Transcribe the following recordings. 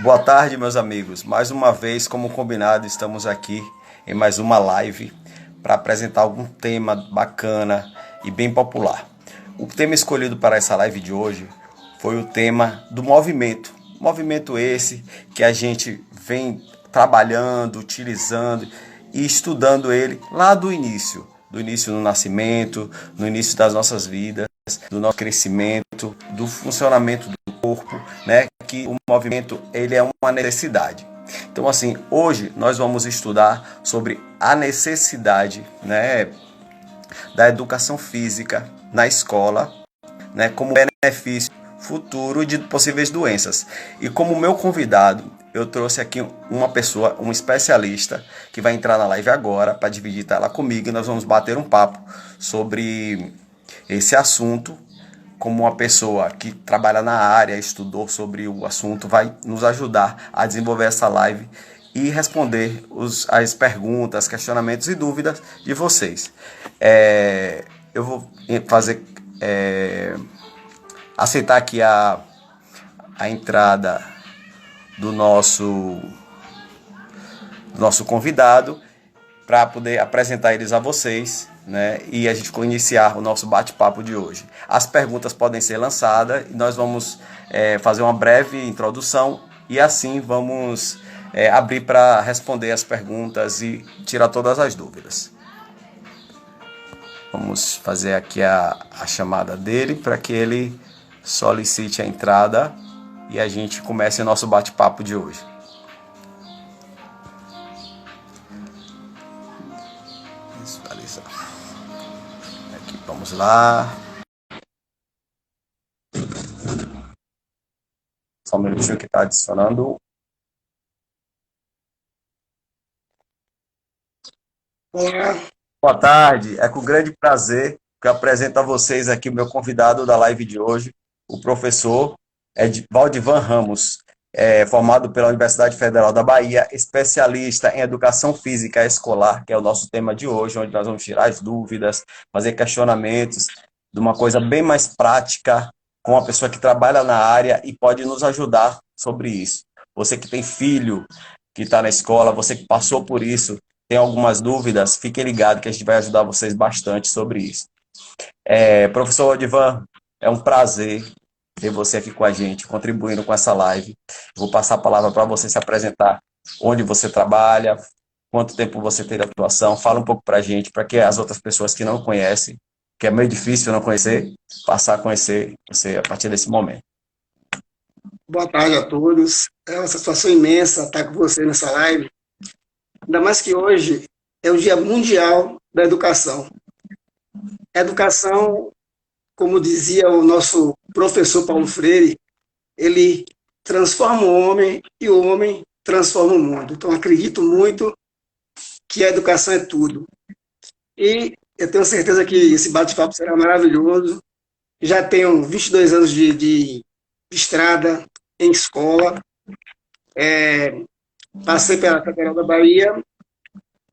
Boa tarde, meus amigos. Mais uma vez, como combinado, estamos aqui em mais uma live para apresentar algum tema bacana e bem popular. O tema escolhido para essa live de hoje foi o tema do movimento. Movimento esse que a gente vem trabalhando, utilizando e estudando ele lá do início do nascimento, no início das nossas vidas, do nosso crescimento, do funcionamento do corpo, né? Que o movimento ele é uma necessidade. Então, assim, hoje nós vamos estudar sobre a necessidade, né, da educação física na escola, né, como benefício futuro de possíveis doenças. E como meu convidado, eu trouxe aqui uma pessoa, um especialista, que vai entrar na live agora para dividir tela comigo e nós vamos bater um papo sobre esse assunto. Como uma pessoa que trabalha na área, estudou sobre o assunto, vai nos ajudar a desenvolver essa live e responder as perguntas, questionamentos e dúvidas de vocês. Eu vou fazer aceitar aqui a entrada do nosso convidado para poder apresentar eles a vocês, né? E a gente iniciar o nosso bate-papo de hoje. As perguntas podem ser lançadas e nós vamos fazer uma breve introdução e assim vamos abrir para responder as perguntas e tirar todas as dúvidas. Vamos fazer aqui a chamada dele para que ele solicite a entrada e a gente comece o nosso bate-papo de hoje. Visualizar. Aqui, vamos lá. Só um minutinho que está adicionando. Olá, Boa tarde, é com grande prazer que eu apresento a vocês aqui o meu convidado da live de hoje, o professor Valdivan Ramos, formado pela Universidade Federal da Bahia, especialista em educação física escolar, que é o nosso tema de hoje, onde nós vamos tirar as dúvidas, fazer questionamentos de uma coisa bem mais prática, com uma pessoa que trabalha na área e pode nos ajudar sobre isso. Você que tem filho que está na escola, você que passou por isso, tem algumas dúvidas, fiquem ligados que a gente vai ajudar vocês bastante sobre isso. Professor Odivan, é um prazer ter você aqui com a gente, contribuindo com essa live. Vou passar a palavra para você se apresentar, onde você trabalha, quanto tempo você tem de atuação, fala um pouco para a gente, para que as outras pessoas que não conhecem, que é meio difícil não conhecer, passar a conhecer você a partir desse momento. boa tarde a todos. É uma satisfação imensa estar com você nessa live. Ainda mais que hoje é o Dia Mundial da Educação. A educação, como dizia o nosso professor Paulo Freire, ele transforma o homem e o homem transforma o mundo. Então, acredito muito que a educação é tudo. E eu tenho certeza que esse bate-papo será maravilhoso. Já tenho 22 anos de estrada em escola. Passei pela Federal da Bahia,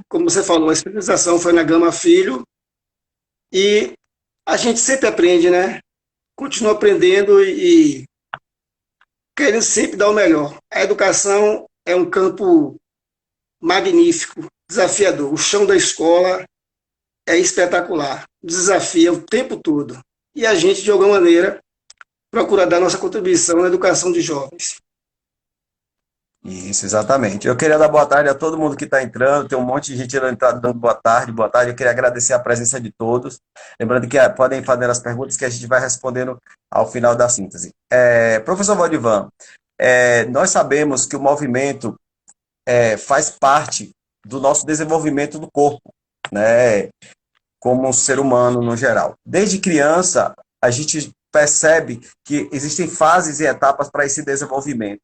como você falou, a especialização foi na Gama Filho, e a gente sempre aprende, né? Continua aprendendo e querendo sempre dar o melhor. A educação é um campo magnífico, desafiador. O chão da escola é espetacular, desafia o tempo todo. E a gente, de alguma maneira, procura dar nossa contribuição na educação de jovens. Isso, exatamente. Eu queria dar boa tarde a todo mundo que está entrando. Tem um monte de gente entrando dando boa tarde, boa tarde. Eu queria agradecer a presença de todos. Lembrando que podem fazer as perguntas que a gente vai respondendo ao final da síntese. Professor Valdivan, nós sabemos que o movimento faz parte do nosso desenvolvimento do corpo, né? Como um ser humano no geral. Desde criança, a gente percebe que existem fases e etapas para esse desenvolvimento.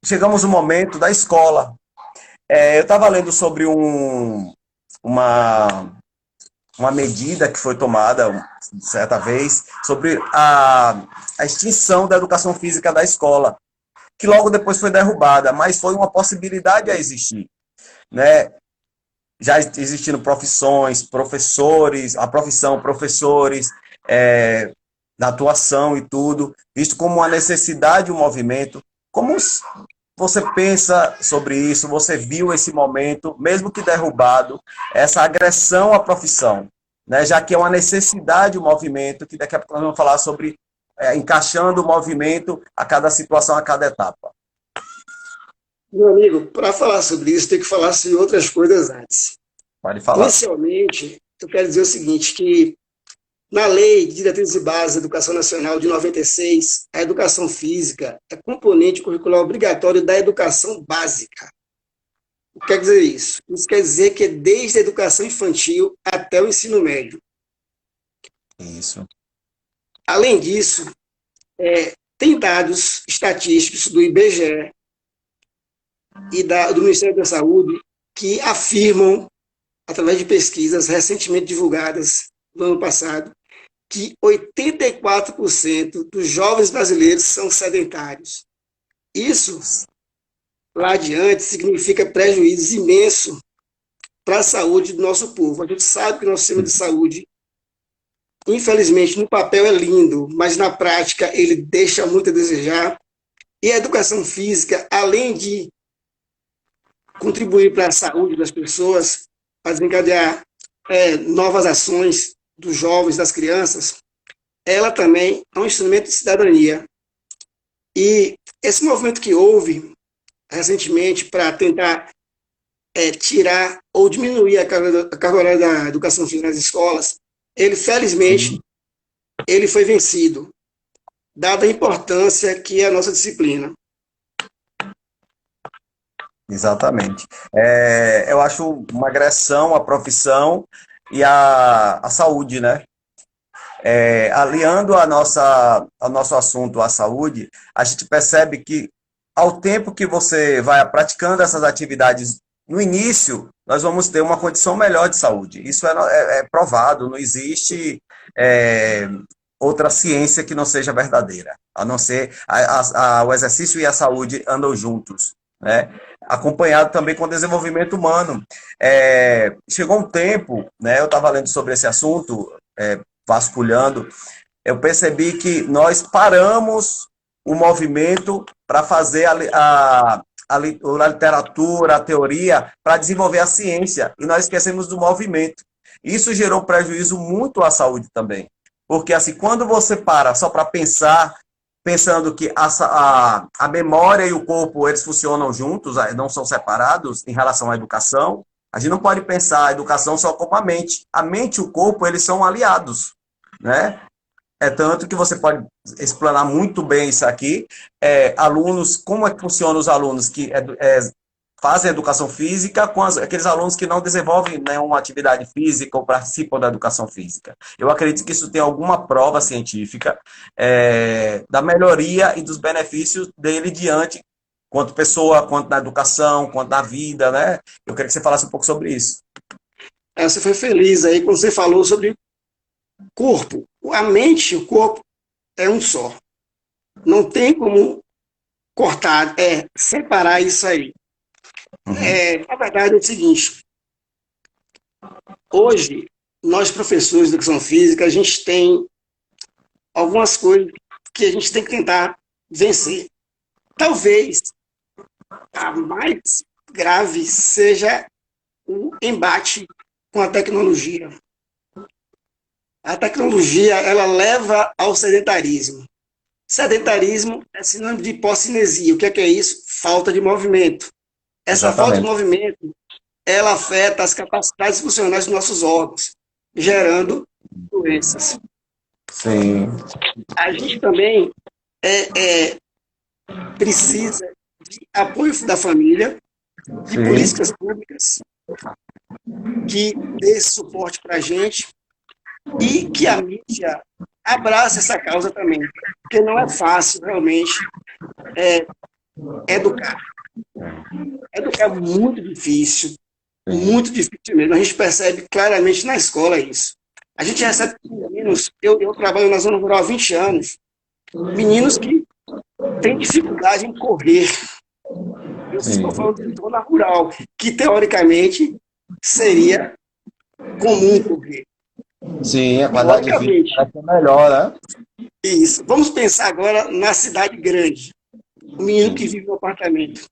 Chegamos no momento da escola. Eu estava lendo sobre uma medida que foi tomada certa vez sobre a extinção da educação física da escola, que logo depois foi derrubada, mas foi uma possibilidade a existir, né? Já existindo profissões, professores, a profissão, professores, da atuação e tudo, visto como uma necessidade, um movimento, Como você pensa sobre isso? Você viu esse momento, mesmo que derrubado, essa agressão à profissão, né? Já que é uma necessidade o movimento, que daqui a pouco nós vamos falar sobre encaixando o movimento a cada situação, a cada etapa. Meu amigo, para falar sobre isso, tem que falar sobre outras coisas antes. Pode falar. Inicialmente, eu quero dizer o seguinte, que na Lei de Diretrizes e Bases da Educação Nacional de 96, a educação física é componente curricular obrigatório da educação básica. O que quer dizer isso? Isso quer dizer que é desde a educação infantil até o ensino médio. Isso. Além disso, tem dados estatísticos do IBGE e do Ministério da Saúde que afirmam, através de pesquisas recentemente divulgadas no ano passado, que 84% dos jovens brasileiros são sedentários. Isso, lá adiante, significa prejuízo imenso para a saúde do nosso povo. A gente sabe que o nosso sistema de saúde, infelizmente, no papel é lindo, mas na prática ele deixa muito a desejar. E a educação física, além de contribuir para a saúde das pessoas, para desencadear novas ações dos jovens, das crianças, ela também é um instrumento de cidadania. E esse movimento que houve recentemente para tentar tirar ou diminuir a carga horária da educação física nas escolas, ele, felizmente, ele foi vencido, dada a importância que é a nossa disciplina. Exatamente. Eu acho uma agressão à profissão e à saúde, né? Aliando ao nosso assunto, à saúde, a gente percebe que, ao tempo que você vai praticando essas atividades no início, nós vamos ter uma condição melhor de saúde. Isso é provado, não existe outra ciência que não seja verdadeira, a não ser o exercício e a saúde andam juntos, né? Acompanhado também com o desenvolvimento humano. Chegou um tempo, né, eu estava lendo sobre esse assunto, vasculhando, eu percebi que nós paramos o movimento para fazer a literatura, a teoria, para desenvolver a ciência, e nós esquecemos do movimento. Isso gerou prejuízo muito à saúde também, porque assim, quando você para só para pensar, pensando que a memória e o corpo, eles funcionam juntos, não são separados em relação à educação, a gente não pode pensar a educação só como a mente. A mente e o corpo, eles são aliados, né? É tanto que você pode explanar muito bem isso aqui. Alunos, como é que funcionam os alunos que fazem educação física com aqueles alunos que não desenvolvem nenhuma atividade física ou participam da educação física? Eu acredito que isso tem alguma prova científica da melhoria e dos benefícios dele diante, quanto pessoa, quanto na educação, quanto na vida, né? Eu queria que você falasse um pouco sobre isso. Você foi feliz aí quando você falou sobre corpo. A mente e o corpo é um só. Não tem como cortar, separar isso aí. A verdade é o seguinte: hoje, nós professores de educação física, a gente tem algumas coisas que a gente tem que tentar vencer. Talvez a mais grave seja o embate com a tecnologia. A tecnologia, ela leva ao sedentarismo. Sedentarismo é sinônimo de hipocinesia. O que é isso? Falta de movimento. Essa falta de movimento, ela afeta as capacidades funcionais dos nossos órgãos, gerando doenças. Sim. A gente também precisa de apoio da família, de políticas públicas que dê suporte para a gente e que a mídia abrace essa causa também, porque não é fácil realmente educar. Educar é muito difícil mesmo. A gente percebe claramente na escola isso. A gente recebe meninos, eu trabalho na zona rural há 20 anos, meninos que têm dificuldade em correr. Eu estou falando de zona rural, que teoricamente seria comum correr. Sim, a qualidade de vida é melhor, né? Isso. Vamos pensar agora na cidade grande. O menino que vive no apartamento.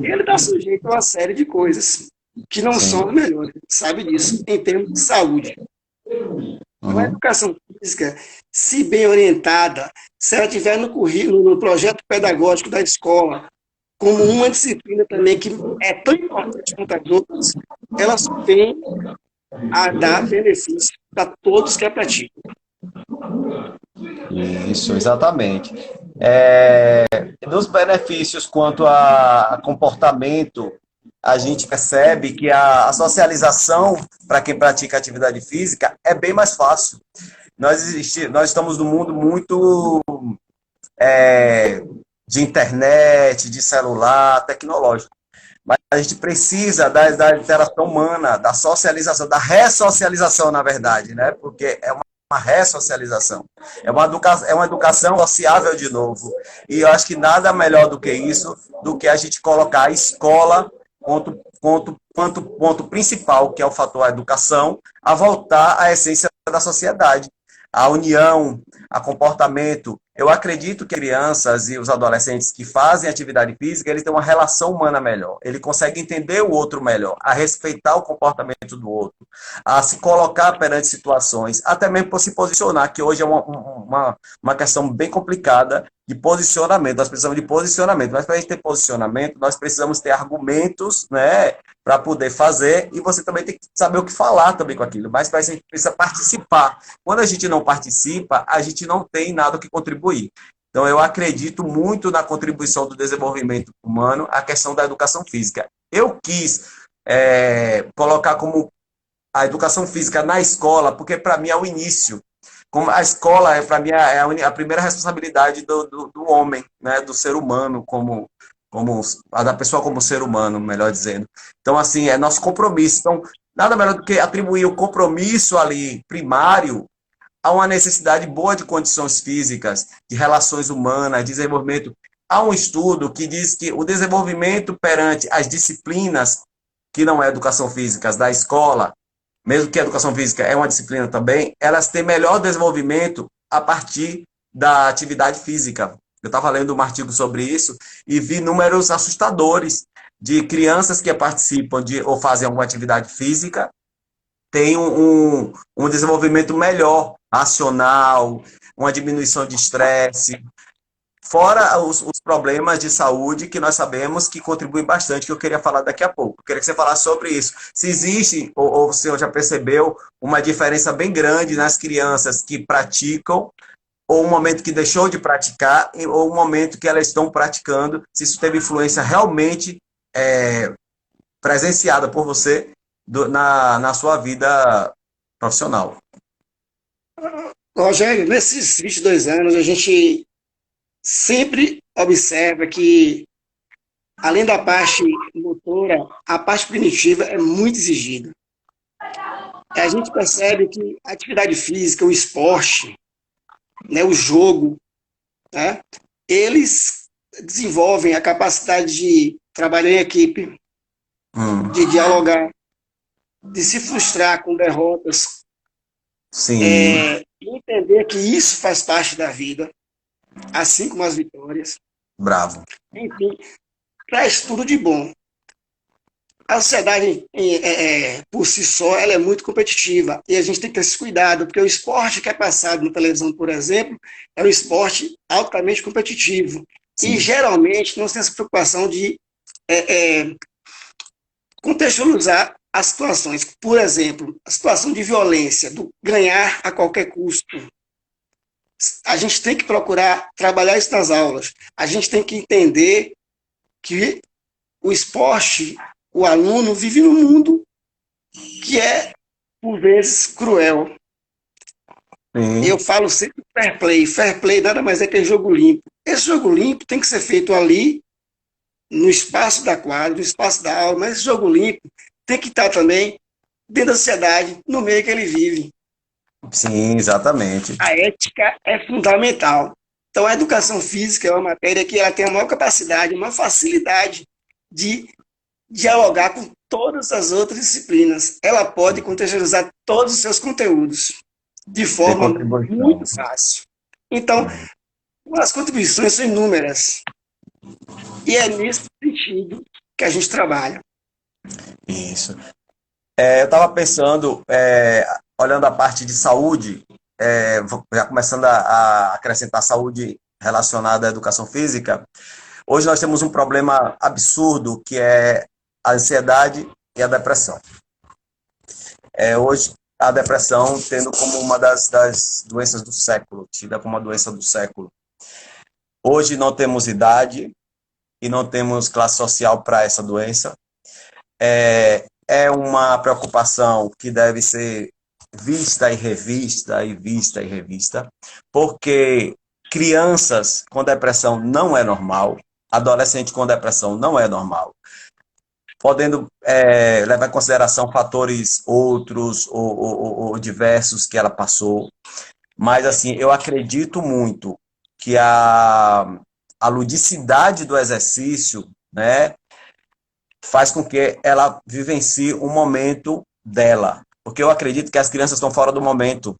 Ele está sujeito a uma série de coisas que não Sim. são as melhores, sabe disso, em termos de saúde. Então, a Uhum. educação física, se bem orientada, se ela tiver no currículo, no projeto pedagógico da escola, como uma disciplina também que é tão importante quanto as outras, ela só tem a dar benefício para todos que a praticam. Isso, exatamente. É, dos benefícios quanto a comportamento, a gente percebe que a socialização para quem pratica atividade física é bem mais fácil. Nós estamos num mundo muito de internet, de celular, tecnológico. Mas a gente precisa da interação humana, da socialização, da ressocialização, na verdade, né? Porque é uma ressocialização. É uma educação sociável de novo. E eu acho que nada melhor do que isso, do que a gente colocar a escola ponto principal, que é o fator a educação, a voltar à essência da sociedade. A união, a comportamento. Eu acredito que crianças e os adolescentes que fazem atividade física, eles têm uma relação humana melhor. Ele consegue entender o outro melhor, a respeitar o comportamento do outro, a se colocar perante situações, até mesmo para se posicionar, que hoje é uma questão bem complicada de posicionamento. Nós precisamos de posicionamento, mas para a gente ter posicionamento, nós precisamos ter argumentos, né, para poder fazer, e você também tem que saber o que falar também com aquilo, mas a gente precisa participar. Quando a gente não participa, a gente não tem nada que contribuir. Então, eu acredito muito na contribuição do desenvolvimento humano, a questão da educação física. Eu quis colocar como a educação física na escola, porque para mim é o início. Como a escola, para mim, é a primeira responsabilidade do homem, né, do ser humano, como a da pessoa como ser humano, melhor dizendo. Então, assim, é nosso compromisso. Então, nada melhor do que atribuir o compromisso ali primário a uma necessidade boa de condições físicas, de relações humanas, desenvolvimento. Há um estudo que diz que o desenvolvimento perante as disciplinas que não é educação física da escola, mesmo que a educação física é uma disciplina também, elas têm melhor desenvolvimento a partir da atividade física. Eu estava lendo um artigo sobre isso e vi números assustadores de crianças que participam ou fazem alguma atividade física, têm um desenvolvimento melhor, racional, uma diminuição de estresse, fora os problemas de saúde que nós sabemos que contribuem bastante, que eu queria falar daqui a pouco. Eu queria que você falasse sobre isso. Se existe, ou o senhor já percebeu, uma diferença bem grande nas crianças que praticam, ou um momento que deixou de praticar, ou um momento que elas estão praticando, se isso teve influência realmente presenciada por você na sua vida profissional. Rogério, nesses 22 anos, a gente sempre observa que, além da parte motora, a parte cognitiva é muito exigida. A gente percebe que a atividade física, o esporte, né, o jogo, né, eles desenvolvem a capacidade de trabalhar em equipe, de dialogar, de se frustrar com derrotas, Sim. Entender que isso faz parte da vida, assim como as vitórias. Bravo. Enfim, traz tudo de bom. A sociedade, por si só, ela é muito competitiva e a gente tem que ter esse cuidado, porque o esporte que é passado na televisão, por exemplo, é um esporte altamente competitivo. Sim. E, geralmente, não tem essa preocupação de contextualizar as situações. Por exemplo, a situação de violência, do ganhar a qualquer custo. A gente tem que procurar trabalhar isso nas aulas. A gente tem que entender que o esporte, o aluno vive num mundo que é, por vezes, cruel. Eu falo sempre fair play. Fair play nada mais é que jogo limpo. Esse jogo limpo tem que ser feito ali, no espaço da quadra, no espaço da aula, mas esse jogo limpo tem que estar também dentro da sociedade, no meio que ele vive. Sim, exatamente. A ética é fundamental. Então, a educação física é uma matéria que ela tem a maior capacidade, a maior facilidade de dialogar com todas as outras disciplinas. Ela pode contextualizar todos os seus conteúdos de forma muito fácil. Então, As contribuições são inúmeras. E é nesse sentido que a gente trabalha. Isso. Eu estava pensando, olhando a parte de saúde, já começando a acrescentar saúde relacionada à educação física. Hoje nós temos um problema absurdo que é a ansiedade e a depressão. Hoje a depressão tendo como uma das doenças do século, tida como uma doença do século. Hoje não temos idade e não temos classe social para essa doença. É uma preocupação que deve ser vista e revista, e vista e revista, porque crianças com depressão não é normal, adolescente com depressão não é normal, podendo levar em consideração fatores outros ou diversos que ela passou, mas assim, eu acredito muito que a ludicidade do exercício, né, faz com que ela vivencie um momento dela. Porque eu acredito que as crianças estão fora do momento.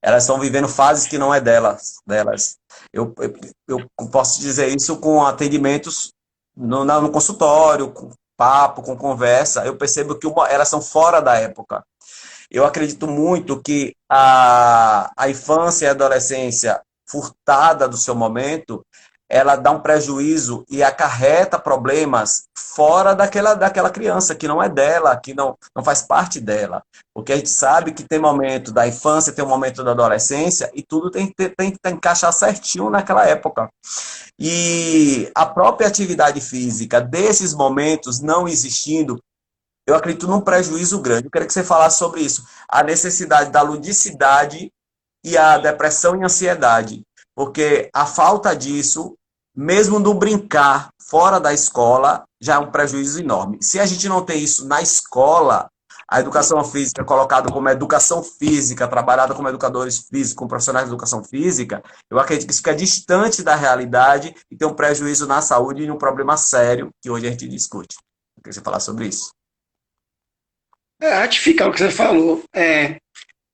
Elas estão vivendo fases que não é delas. Eu posso dizer isso com atendimentos no consultório, com papo, com conversa. Eu percebo que elas são fora da época. Eu acredito muito que a infância e a adolescência furtada do seu momento, ela dá um prejuízo e acarreta problemas fora daquela criança, que não é dela, que não faz parte dela. Porque a gente sabe que tem momento da infância, tem um momento da adolescência, e tudo tem que encaixar certinho naquela época. E a própria atividade física desses momentos não existindo, eu acredito num prejuízo grande. Eu queria que você falasse sobre isso. A necessidade da ludicidade e a depressão e ansiedade. Porque a falta disso, mesmo no brincar fora da escola, já é um prejuízo enorme. Se a gente não tem isso na escola, a educação física colocada como educação física, trabalhada como educadores físicos, como profissionais de educação física, eu acredito que isso fica distante da realidade e tem um prejuízo na saúde e um problema sério que hoje a gente discute. Eu queria que você falasse sobre isso. Ratificar o que você falou.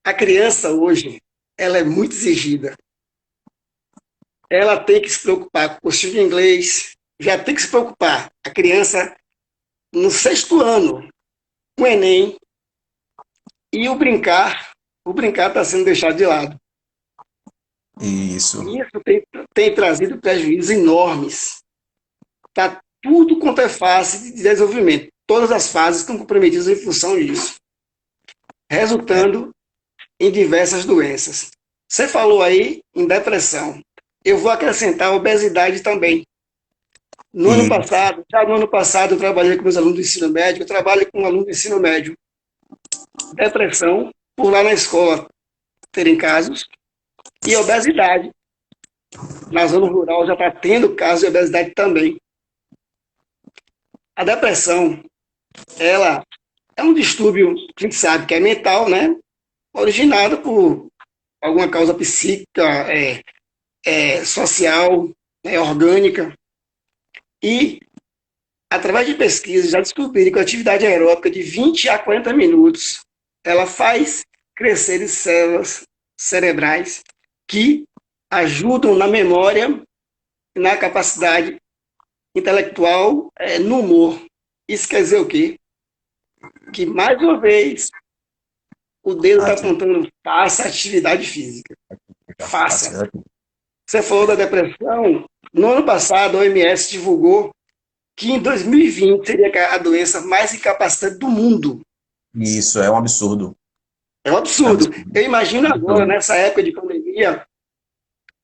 A criança hoje, ela é muito exigida. Ela tem que se preocupar com o curso de inglês, já tem que se preocupar. A criança, no 6º ano, com o Enem, e o brincar está sendo deixado de lado. Isso. E isso tem trazido prejuízos enormes. Está tudo quanto é fase de desenvolvimento. Todas as fases estão comprometidas em função disso, resultando em diversas doenças. Você falou aí em depressão. Eu vou acrescentar a obesidade também. No ano passado, eu trabalhei com meus alunos do ensino médio, eu trabalho com um aluno do ensino médio. Depressão, por lá na escola terem casos, e obesidade. Na zona rural já está tendo casos de obesidade também. A depressão, ela é um distúrbio que a gente sabe que é mental, né? Originado por alguma causa psíquica, social, orgânica. E, através de pesquisas, já descobriram que a atividade aeróbica de 20 a 40 minutos, ela faz crescer células cerebrais que ajudam na memória, na capacidade intelectual, no humor. Isso quer dizer o quê? Que, mais uma vez, o dedo está apontando, faça atividade física. Faça. Você falou da depressão. No ano passado, a OMS divulgou que em 2020 seria a doença mais incapacitante do mundo. Isso, é um absurdo. É um absurdo. Eu imagino agora, nessa época de pandemia,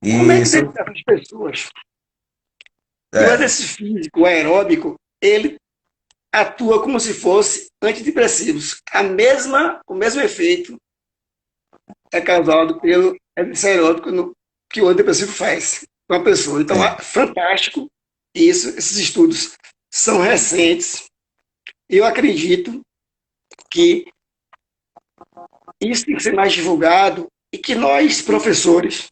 como é que deve estar as pessoas? E o exercício físico, o aeróbico, ele atua como se fosse antidepressivos. O mesmo efeito é causado pelo exercício aeróbico que o antidepressivo faz com a pessoa. Então, é fantástico isso. Esses estudos são recentes. Eu acredito que isso tem que ser mais divulgado e que nós, professores,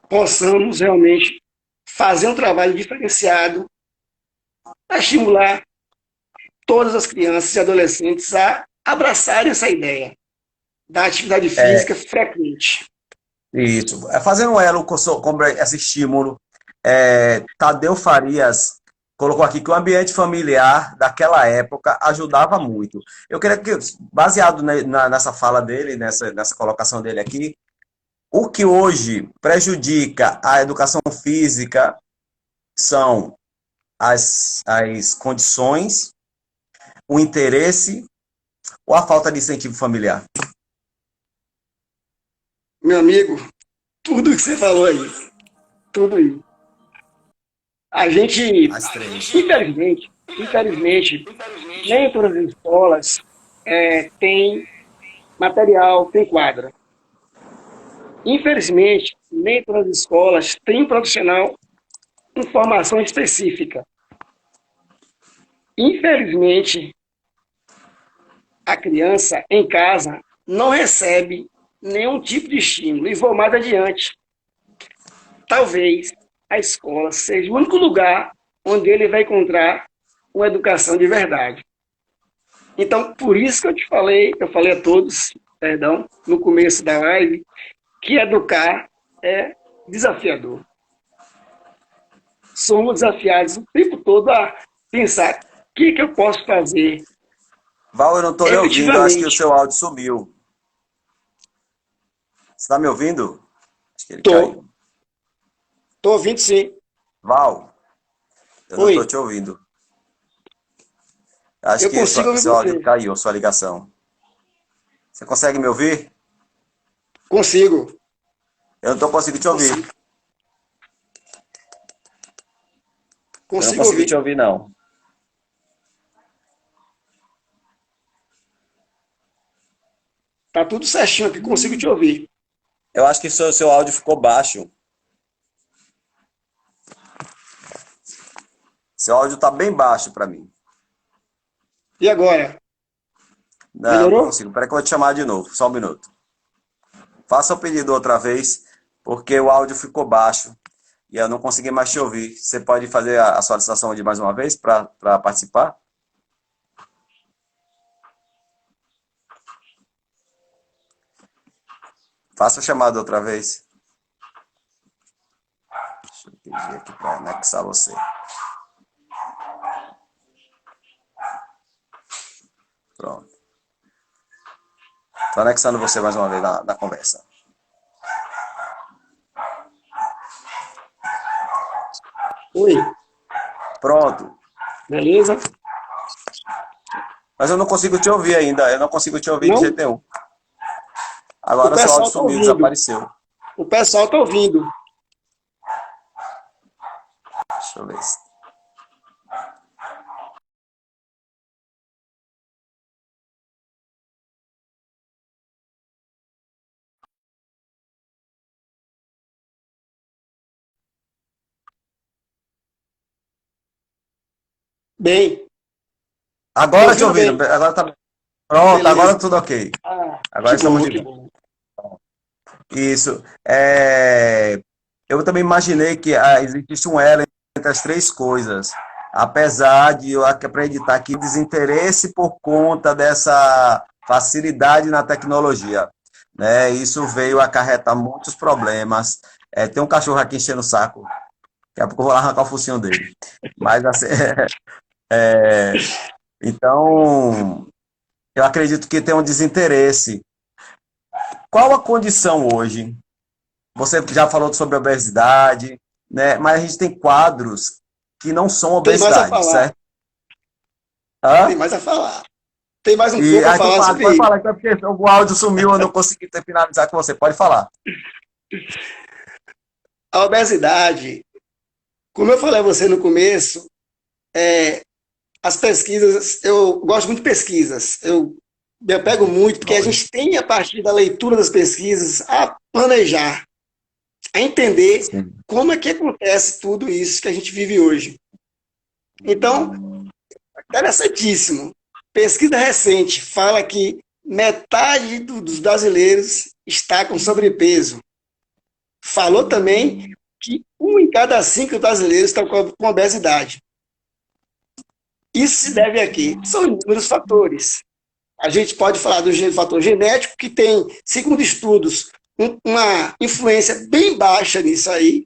possamos realmente fazer um trabalho diferenciado para estimular todas as crianças e adolescentes a abraçarem essa ideia da atividade física frequente. Isso. Fazendo um elo com esse estímulo, Tadeu Farias colocou aqui que o ambiente familiar daquela época ajudava muito. Eu queria que, baseado nessa fala dele, nessa colocação dele aqui, o que hoje prejudica a educação física são as condições, o interesse ou a falta de incentivo familiar? Meu amigo, tudo que você falou aí, tudo isso. A gente, As três. infelizmente, nem todas as escolas têm material, tem quadra. Infelizmente, nem todas as escolas têm um profissional com formação específica. Infelizmente, a criança em casa não recebe nenhum tipo de estímulo. E vou mais adiante. Talvez a escola seja o único lugar onde ele vai encontrar uma educação de verdade. Então, por isso que eu falei a todos, perdão, no começo da live, que educar é desafiador. Somos desafiados o tempo todo a pensar o que eu posso fazer Val, eu não estou lhe ouvindo, eu acho que o efetivamente. seu áudio sumiu. Você está me ouvindo? Acho que ele Tô, caiu. tô ouvindo sim. Val, eu não estou Oi, te ouvindo. Acho eu que consigo ouvir seu áudio você. caiu, sua ligação. Você consegue me ouvir? Consigo, Eu não estou conseguindo te ouvir. consigo, Eu não consigo consigo te ouvir. ouvir, não. Tá tudo certinho aqui, consigo te ouvir. Eu acho que seu áudio ficou baixo. Seu áudio está bem baixo para mim. E agora? Não, não Melhorou? consigo. Peraí que eu vou te chamar de novo. Só um minuto. Faça o pedido outra vez, porque o áudio ficou baixo e eu não consegui mais te ouvir. Você pode fazer a solicitação de mais uma vez para participar? Faça a chamada outra vez. Deixa eu pedir aqui para anexar você. Pronto. Estou anexando você mais uma vez na conversa. Oi, Pronto. beleza? Mas eu não consigo te ouvir ainda. Eu não consigo te ouvir de Não? jeito nenhum. O Agora seu áudio pessoal tá sumiu, ouvindo. desapareceu. O pessoal tá ouvindo. Deixa eu ver. Bem, me Agora te ouvindo ouvindo. bem? Agora tá bem. Pronto, agora Beleza. tudo ok. Ah, Agora estamos de que bem. bom. Isso. Eu também imaginei que existisse um elo entre as três coisas. Apesar de eu acreditar que desinteresse por conta dessa facilidade na tecnologia, né? Isso veio acarretar muitos problemas. Tem um cachorro aqui enchendo o saco. Daqui a pouco eu vou lá arrancar o focinho dele. Mas assim, então, eu acredito que tem um desinteresse. Qual a condição hoje? Você já falou sobre obesidade, né? Mas a gente tem quadros que não são Tem mais a obesidade, falar. certo? Tem Hã? mais a falar. Tem mais um E pouco a aí, então, falar sobre pode isso. falar, então, porque o áudio sumiu, eu não consegui finalizar com você. Pode falar. A obesidade, como eu falei a você no começo, as pesquisas, eu gosto muito de pesquisas. Eu me apego muito, porque a gente tem, a partir da leitura das pesquisas, a planejar, a entender Sim. como é que acontece tudo isso que a gente vive hoje. Então, interessantíssimo. Pesquisa recente fala que metade dos brasileiros está com sobrepeso. Falou também que 1 em cada 5 brasileiros está com obesidade. Isso se deve a quê? São inúmeros fatores. A gente pode falar do fator genético, que tem, segundo estudos, uma influência bem baixa nisso aí.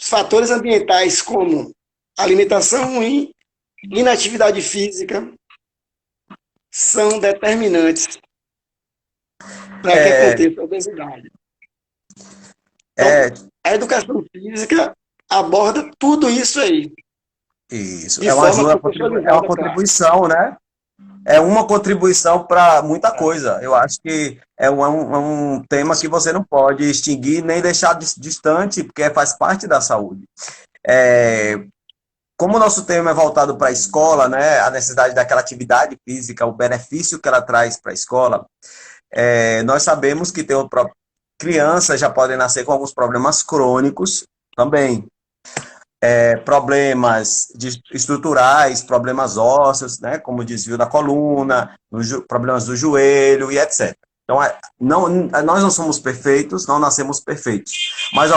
Os fatores ambientais como alimentação ruim, inatividade física, são determinantes para que É, aconteça a obesidade. Então, é a educação física aborda tudo isso aí, isso, de é uma forma ajuda, é uma contextualizada, claro. contribuição, né? É uma contribuição para muita coisa. Eu acho que é um tema que você não pode extinguir nem deixar distante, porque faz parte da saúde. É, como o nosso tema é voltado para a escola, né, a necessidade daquela atividade física, o benefício que ela traz para a escola, nós sabemos que crianças já podem nascer com alguns problemas crônicos também. Problemas estruturais, problemas ósseos, né, como desvio da coluna, problemas do joelho e etc. Então, nós não somos perfeitos, não nascemos perfeitos, mas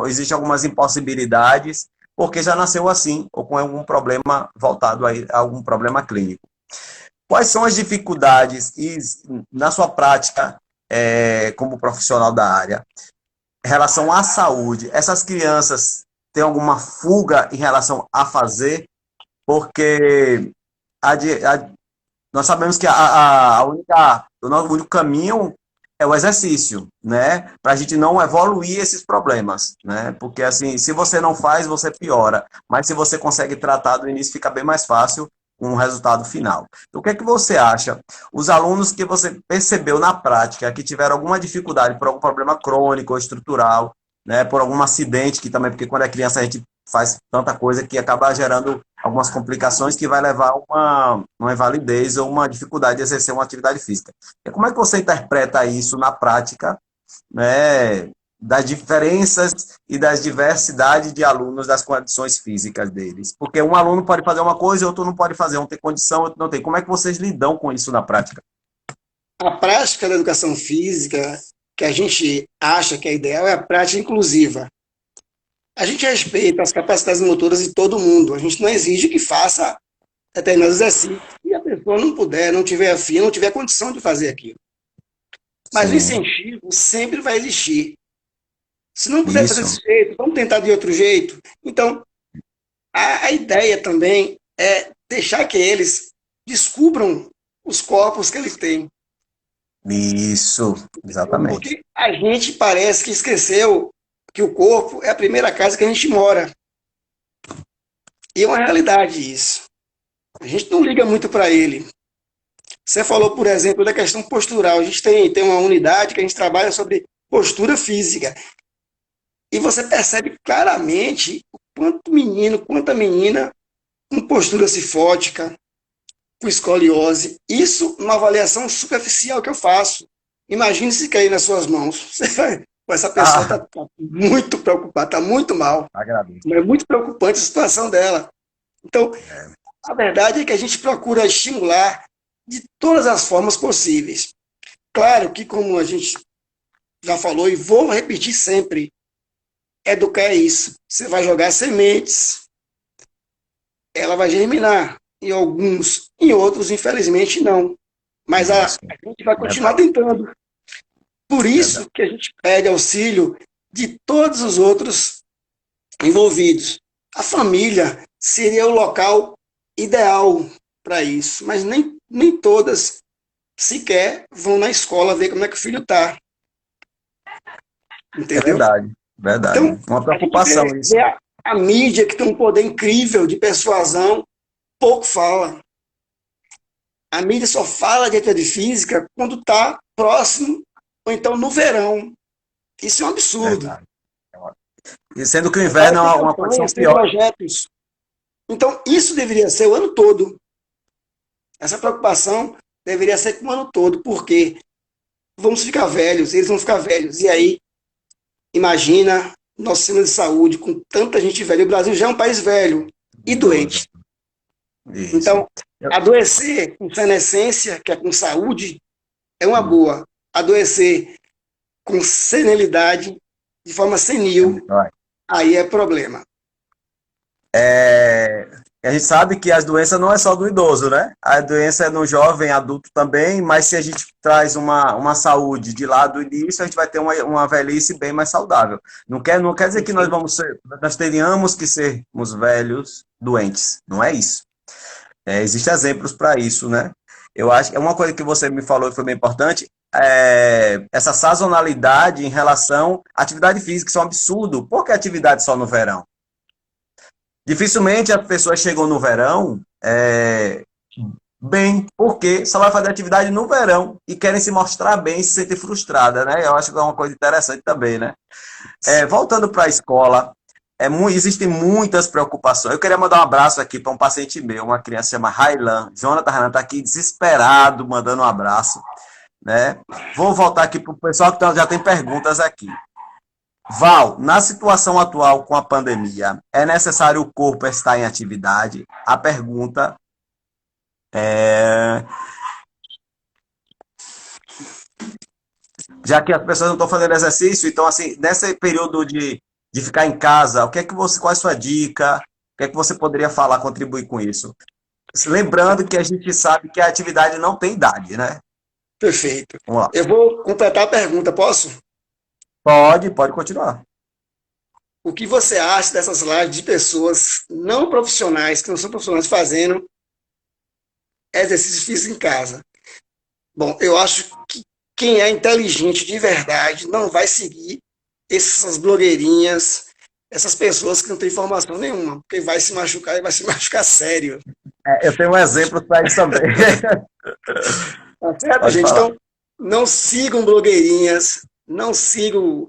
existem algumas impossibilidades, porque já nasceu assim, ou com algum problema voltado a algum problema clínico. Quais são as dificuldades e, na sua prática, como profissional da área, em relação à saúde? Essas crianças têm alguma fuga em relação a fazer? Porque a, nós sabemos que o nosso único caminho é o exercício, né? Para a gente não evoluir esses problemas, né? Porque assim, se você não faz, você piora. Mas se você consegue tratar do início, fica bem mais fácil com o resultado final. Então, o que é que você acha? Os alunos que você percebeu na prática que tiveram alguma dificuldade por algum problema crônico ou estrutural, né? Por algum acidente, que também, porque quando é criança a gente faz tanta coisa que acaba gerando algumas complicações que vai levar a uma invalidez ou uma dificuldade de exercer uma atividade física. E como é que você interpreta isso na prática, né, das diferenças e das diversidades de alunos, das condições físicas deles? Porque um aluno pode fazer uma coisa e outro não pode fazer, um tem condição, outro não tem. Como é que vocês lidam com isso na prática? A prática da educação física, que a gente acha que é ideal, é a prática inclusiva. A gente respeita as capacidades motoras de todo mundo. A gente não exige que faça determinados exercícios. Se a pessoa não puder, não tiver afim, não tiver condição de fazer aquilo. Mas o Sim, incentivo sempre vai existir. Se não puder fazer isso, desse jeito, vamos tentar de outro jeito. Então, a ideia também é deixar que eles descubram os corpos que eles têm. isso, exatamente. Porque a gente parece que esqueceu que o corpo é a primeira casa que a gente mora. E é uma realidade isso. A gente não liga muito para ele. Você falou, por exemplo, da questão postural. A gente tem uma unidade que a gente trabalha sobre postura física. E você percebe claramente o quanto menino, quanta menina com postura cifótica, com escoliose. Isso numa avaliação superficial que eu faço. Imagine se cair nas suas mãos. Essa pessoa está Ah, muito preocupada, está muito mal. agradeço. É muito preocupante a situação dela. Então, a verdade é que a gente procura estimular de todas as formas possíveis. Claro que, como a gente já falou e vou repetir sempre, educar é isso. Você vai jogar sementes, ela vai germinar. Em alguns, em outros, infelizmente, não. Mas Isso, a gente vai continuar verdade, tentando. Por verdade. isso que a gente pede auxílio de todos os outros envolvidos. A família seria o local ideal para isso, mas nem todas sequer vão na escola ver como é que o filho está, É entendeu? verdade, verdade. Então, Uma a gente preocupação isso. vê a mídia que tem um poder incrível de persuasão, pouco fala. A mídia só fala de atividade física quando está próximo, ou então no verão. Isso é um absurdo. Verdade. E sendo que o Vai inverno ter é uma condição campanhas, tem pior. projetos. Então, isso deveria ser o ano todo. Essa preocupação deveria ser com o ano todo, porque vamos ficar velhos, eles vão ficar velhos. E aí, imagina nosso sistema de saúde com tanta gente velha. O Brasil já é um país velho e Idoso. doente. Isso. Então, adoecer com senescência, que é com saúde, é uma Hum. boa. Adoecer com senilidade, de forma senil, Vai. aí é problema. A gente sabe que as doenças não é só do idoso, né? A doença é no jovem, adulto também, mas se a gente traz uma saúde de lá do início, a gente vai ter uma velhice bem mais saudável. Não quer dizer que nós teríamos que sermos velhos doentes. Não é isso. Existem exemplos para isso, né? Eu acho que uma coisa que você me falou que foi bem importante é essa sazonalidade em relação à atividade física, isso é um absurdo. Por que atividade só no verão? Dificilmente as pessoas chegam no verão bem, porque só vai fazer atividade no verão e querem se mostrar bem e se sentem frustradas, né? Eu acho que é uma coisa interessante também, né? Voltando para a escola, existem muitas preocupações. Eu queria mandar um abraço aqui para um paciente meu, uma criança chama Railan. Jonathan Railan está aqui desesperado, mandando um abraço, né? Vou voltar aqui para o pessoal que já tem perguntas aqui. Val, na situação atual com a pandemia, é necessário o corpo estar em atividade? A pergunta é, já que as pessoas não estão fazendo exercício, então assim, nesse período de ficar em casa, qual é a sua dica? O que é que você poderia falar, contribuir com isso? Lembrando que a gente sabe que a atividade não tem idade, né? Perfeito. Vamos lá. Eu vou completar a pergunta, posso? Pode continuar. O que você acha dessas lives de pessoas não profissionais, que não são profissionais, fazendo exercício físico em casa? Bom, eu acho que quem é inteligente de verdade não vai seguir essas blogueirinhas, essas pessoas que não têm informação nenhuma, porque vai se machucar e vai se machucar sério. Eu tenho um exemplo para isso também. Tá certo, Pode gente? falar. Então, não sigam blogueirinhas, não sigam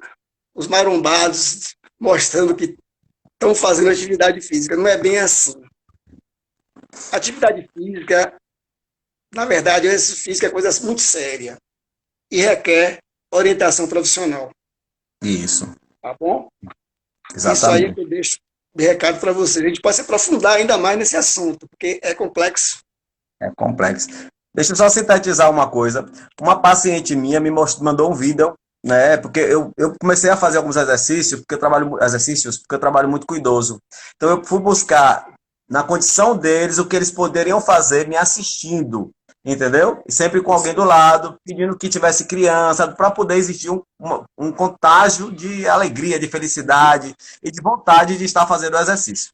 os marombados mostrando que estão fazendo atividade física. Não é bem assim. Atividade física, na verdade, o exercício físico é coisa muito séria e requer orientação profissional. Isso, Tá bom? Isso aí exatamente. que eu deixo de recado para vocês. A gente pode se aprofundar ainda mais nesse assunto, porque é complexo. É complexo. Deixa eu só sintetizar uma coisa. Uma paciente minha mandou um vídeo, né? Porque eu comecei a fazer alguns exercícios, porque eu trabalho muito com idoso. Então eu fui buscar na condição deles o que eles poderiam fazer me assistindo, entendeu? E sempre com alguém do lado, pedindo que tivesse criança, para poder existir um contágio de alegria, de felicidade e de vontade de estar fazendo o exercício.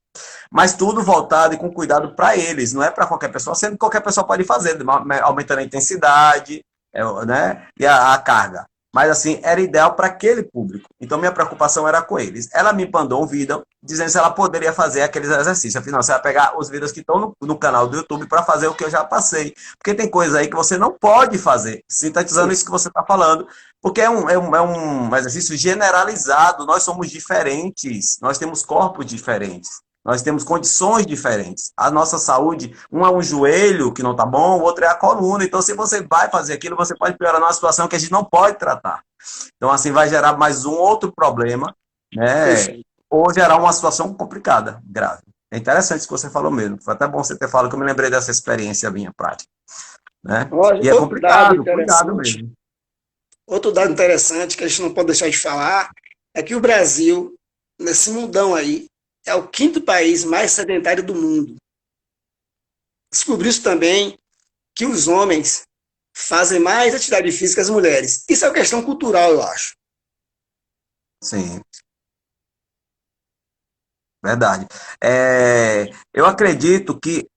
Mas tudo voltado e com cuidado para eles, não é para qualquer pessoa, sendo que qualquer pessoa pode fazer, aumentando a intensidade, né, e a carga. Mas assim, era ideal para aquele público. Então minha preocupação era com eles. Ela me mandou um vídeo dizendo se ela poderia fazer aqueles exercícios. Afinal, você vai pegar os vídeos que estão no canal do YouTube para fazer o que eu já passei. Porque tem coisa aí que você não pode fazer, sintetizando isso que você está falando, porque é um exercício generalizado. Nós somos diferentes, nós temos corpos diferentes. Nós temos condições diferentes. A nossa saúde, um é um joelho que não está bom, o outro é a coluna. Então, se você vai fazer aquilo, você pode piorar numa situação que a gente não pode tratar. Então, assim, vai gerar mais um outro problema, né? Ou gerar uma situação complicada, grave. É interessante isso que você falou mesmo. Foi até bom você ter falado, que eu me lembrei dessa experiência minha prática, né? Olha, E é complicado, cuidado mesmo. outro dado interessante que a gente não pode deixar de falar é que o Brasil, nesse mundão aí, é o quinto país mais sedentário do mundo. Descobriu-se também que os homens fazem mais atividade física que as mulheres. Isso é uma questão cultural, eu acho. Sim. Verdade. Eu acredito que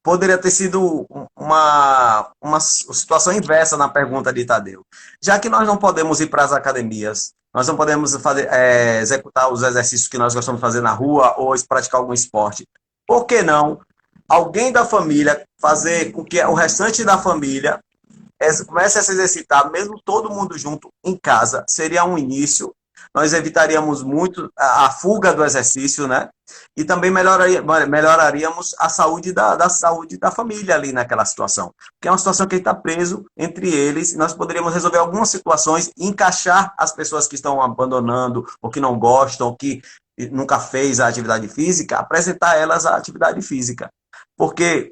poderia ter sido uma situação inversa na pergunta de Tadeu. Já que nós não podemos ir para as academias, nós não podemos executar os exercícios que nós gostamos de fazer na rua ou praticar algum esporte, por que não alguém da família fazer com que o restante da família comece a se exercitar, mesmo todo mundo junto em casa? Seria um início. Nós evitaríamos muito a fuga do exercício, né? E também melhoraríamos a saúde da saúde da família ali naquela situação. Porque é uma situação que está preso entre eles, e nós poderíamos resolver algumas situações e encaixar as pessoas que estão abandonando, ou que não gostam, ou que nunca fez a atividade física, apresentar elas a atividade física. Porque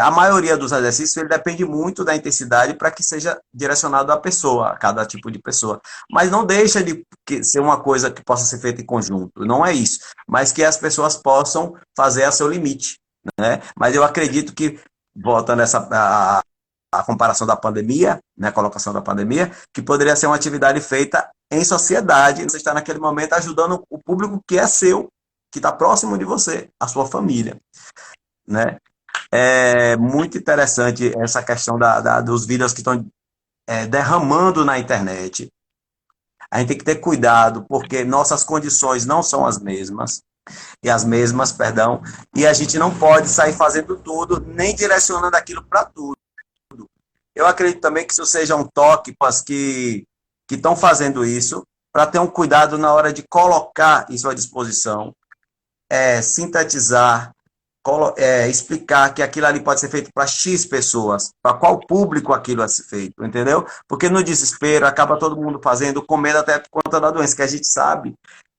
a maioria dos exercícios ele depende muito da intensidade para que seja direcionado à pessoa, a cada tipo de pessoa. Mas não deixa de ser uma coisa que possa ser feita em conjunto, não é isso. Mas que as pessoas possam fazer a seu limite, né? Mas eu acredito que, voltando a comparação da pandemia, né, a colocação da pandemia, que poderia ser uma atividade feita em sociedade, você está naquele momento ajudando o público que é seu, que está próximo de você, a sua família, né? É muito interessante essa questão dos vídeos que estão derramando na internet. A gente tem que ter cuidado, porque nossas condições não são as mesmas, perdão, e a gente não pode sair fazendo tudo, nem direcionando aquilo para tudo. Eu acredito também que isso seja um toque para as que estão fazendo isso, para ter um cuidado na hora de colocar isso à disposição, sintetizar, explicar que aquilo ali pode ser feito para X pessoas, para qual público aquilo vai ser feito, entendeu? Porque no desespero acaba todo mundo fazendo, com medo até por conta da doença, que a gente sabe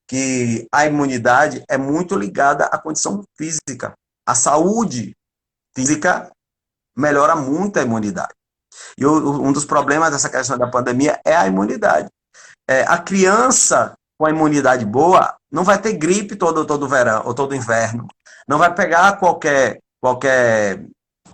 que a imunidade é muito ligada à condição física. A saúde física melhora muito a imunidade. E um dos problemas dessa questão da pandemia é a imunidade. A criança com a imunidade boa não vai ter gripe todo verão ou todo inverno. Não vai pegar qualquer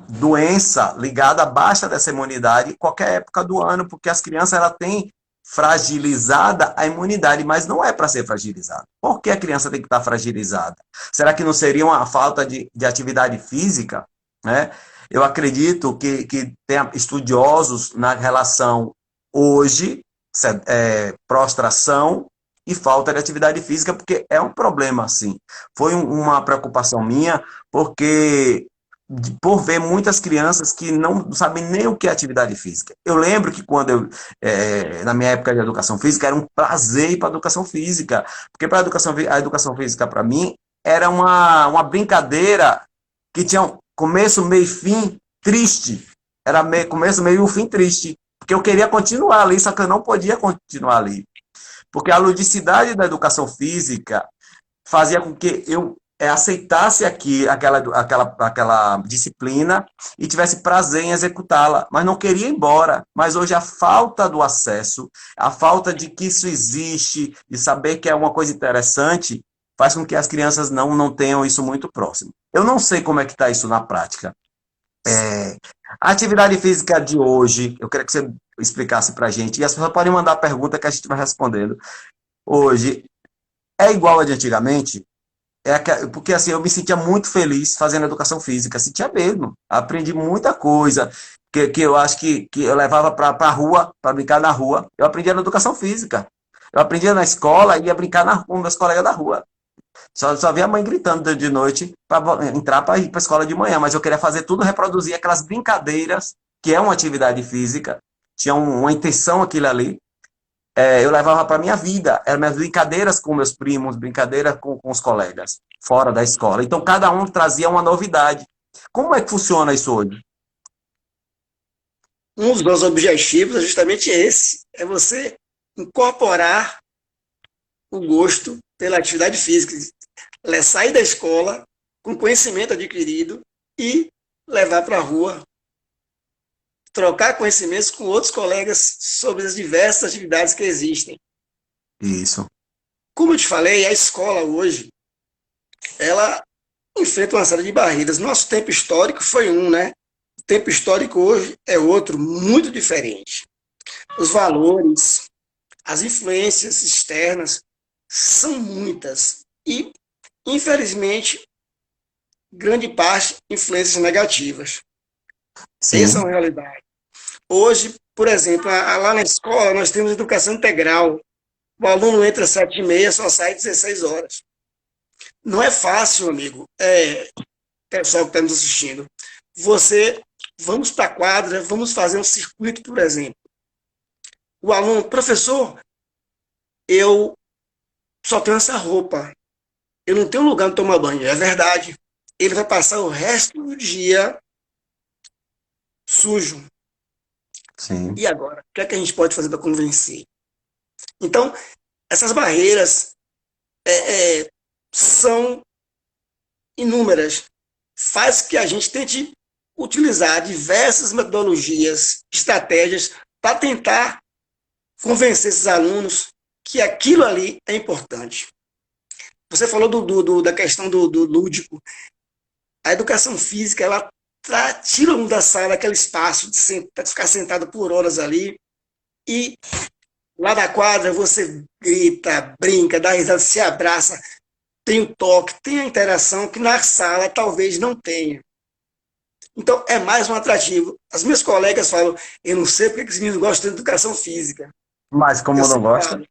doença ligada à baixa dessa imunidade em qualquer época do ano, porque as crianças ela têm fragilizada a imunidade, mas não é para ser fragilizada. Por que a criança tem que estar fragilizada? Será que não seria uma falta de atividade física? Né? Eu acredito que tem estudiosos na relação hoje, prostração e falta de atividade física, porque é um problema, assim. Foi uma preocupação minha, porque por ver muitas crianças que não sabem nem o que é atividade física. Eu lembro que na minha época de educação física, era um prazer ir para a educação física, porque a educação física, para mim, era uma brincadeira que tinha um começo, meio e fim triste. Era começo, meio e fim triste. Porque eu queria continuar ali, só que eu não podia continuar ali. Porque a ludicidade da educação física fazia com que eu aceitasse aquela disciplina e tivesse prazer em executá-la, mas não queria ir embora. Mas hoje a falta do acesso, a falta de que isso existe, de saber que é uma coisa interessante, faz com que as crianças não tenham isso muito próximo. Eu não sei como é que está isso na prática. A atividade física de hoje, eu queria que você explicasse para a gente, e as pessoas podem mandar pergunta que a gente vai respondendo. Hoje, é igual a de antigamente? Porque assim, eu me sentia muito feliz fazendo educação física, sentia mesmo. Aprendi muita coisa que eu acho que eu levava para a rua, para brincar na rua. Eu aprendia na educação física. Eu aprendia na escola e ia brincar com meus colegas da rua. Só via a mãe gritando de noite para entrar para ir para a escola de manhã, mas eu queria fazer tudo, reproduzir aquelas brincadeiras, que é uma atividade física, tinha uma intenção aquilo ali. Eu levava para a minha vida, eram minhas brincadeiras com meus primos, brincadeiras com os colegas, fora da escola. Então, cada um trazia uma novidade. Como é que funciona isso hoje? Um dos nossos objetivos é justamente esse, é você incorporar o gosto pela atividade física, sair da escola com conhecimento adquirido e levar para a rua, trocar conhecimentos com outros colegas sobre as diversas atividades que existem. Isso. Como eu te falei, a escola hoje, ela enfrenta uma série de barreiras. Nosso tempo histórico foi né? O tempo histórico hoje é outro, muito diferente. Os valores, as influências externas são muitas e, infelizmente, grande parte influências negativas. Sim. Essa é uma realidade. Hoje, por exemplo, lá na escola nós temos educação integral. O aluno entra às 7h30, só sai às 16 horas. Não é fácil, amigo, pessoal que está nos assistindo. Vamos para a quadra, vamos fazer um circuito, por exemplo. O aluno, professor, eu só tenho essa roupa. Eu não tenho lugar para tomar banho. É verdade. Ele vai passar o resto do dia sujo. Sim. E agora? O que é que a gente pode fazer para convencer? Então, essas barreiras são inúmeras. Faz que a gente tente utilizar diversas metodologias, estratégias, para tentar convencer esses alunos que aquilo ali é importante. Você falou da questão do lúdico. A educação física, ela tira um da sala daquele espaço de ficar sentado por horas ali, e lá na quadra você grita, brinca, dá risada, se abraça, tem o toque, tem a interação que na sala talvez não tenha. Então, é mais um atrativo. As minhas colegas falam, eu não sei porque que os meninos gostam de educação física. Mas Eu como não sempre gosta, falo,